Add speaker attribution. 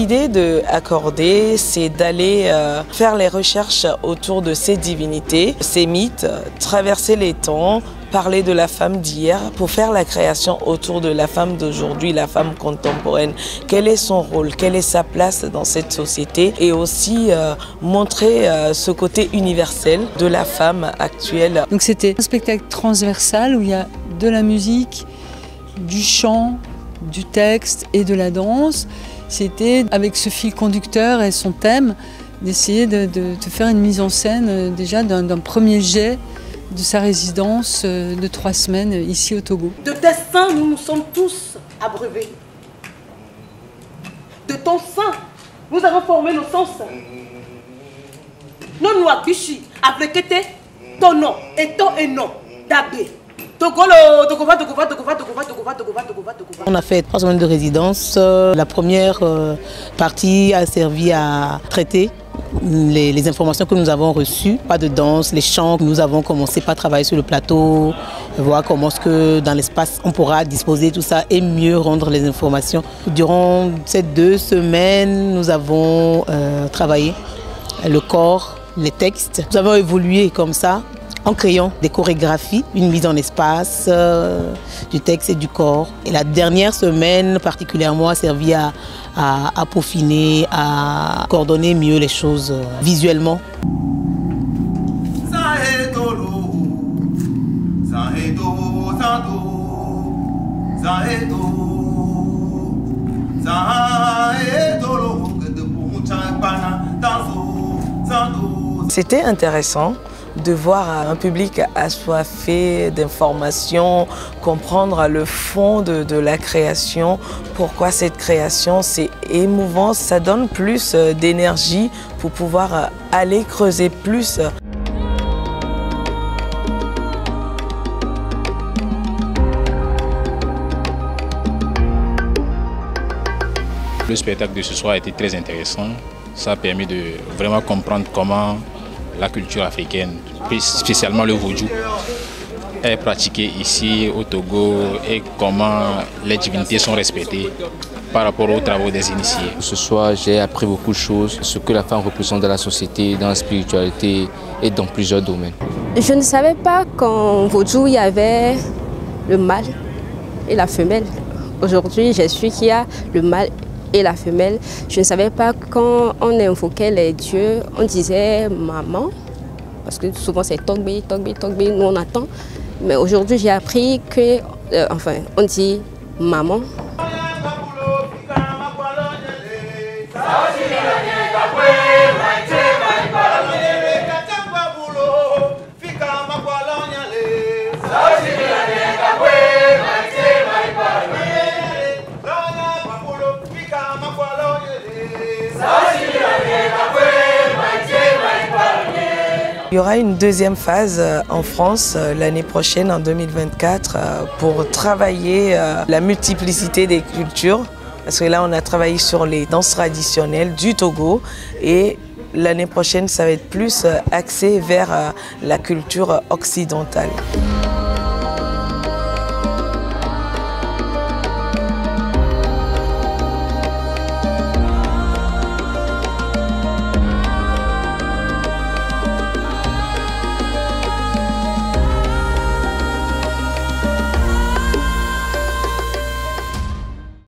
Speaker 1: L'idée de Accordé, c'est d'aller faire les recherches autour de ces divinités, ces mythes, traverser les temps, parler de la femme d'hier pour faire la création autour de la femme d'aujourd'hui, la femme contemporaine. Quel est son rôle, quelle est sa place dans cette société et aussi montrer ce côté universel de la femme actuelle.
Speaker 2: Donc c'était un spectacle transversal où il y a de la musique, du chant, du texte et de la danse. C'était avec ce fil conducteur et son thème d'essayer de faire une mise en scène déjà d'un premier jet de sa résidence de 3 semaines ici au Togo.
Speaker 3: De tes seins, nous nous sommes tous abreuvés. De ton sein, nous avons formé nos sens. Non, nous abichi, abrekete, ton nom et ton et non, d'abé.
Speaker 4: On a fait 3 semaines de résidence. La première partie a servi à traiter les informations que nous avons reçues, pas de danse, les chants. Nous avons commencé par travailler sur le plateau, voir comment est-ce que dans l'espace on pourra disposer tout ça et mieux rendre les informations. Durant ces 2 semaines, nous avons travaillé le corps, les textes. Nous avons évolué comme ça, en créant des chorégraphies, une mise en espace du texte et du corps. Et la dernière semaine particulièrement a servi à peaufiner, à coordonner mieux les choses visuellement.
Speaker 1: C'était intéressant de voir un public assoiffé d'informations, comprendre le fond de la création, pourquoi cette création, c'est émouvant, ça donne plus d'énergie pour pouvoir aller creuser plus.
Speaker 5: Le spectacle de ce soir a été très intéressant, ça a permis de vraiment comprendre comment la culture africaine, spécialement le vaudou, est pratiquée ici au Togo et comment les divinités sont respectées par rapport aux travaux des initiés.
Speaker 6: Ce soir, j'ai appris beaucoup de choses, ce que la femme représente dans la société, dans la spiritualité et dans plusieurs domaines.
Speaker 7: Je ne savais pas qu'en vaudou, il y avait le mâle et la femelle. Aujourd'hui, j'ai su qu'il y a le mâle et la femelle. Je ne savais pas quand on invoquait les dieux, on disait maman, parce que souvent c'est Togbe, Togbe, Togbe, nous on attend. Mais aujourd'hui j'ai appris que, enfin, on dit maman.
Speaker 1: Il y aura une deuxième phase en France l'année prochaine, en 2024, pour travailler la multiplicité des cultures. Parce que là, on a travaillé sur les danses traditionnelles du Togo et l'année prochaine, ça va être plus axé vers la culture occidentale.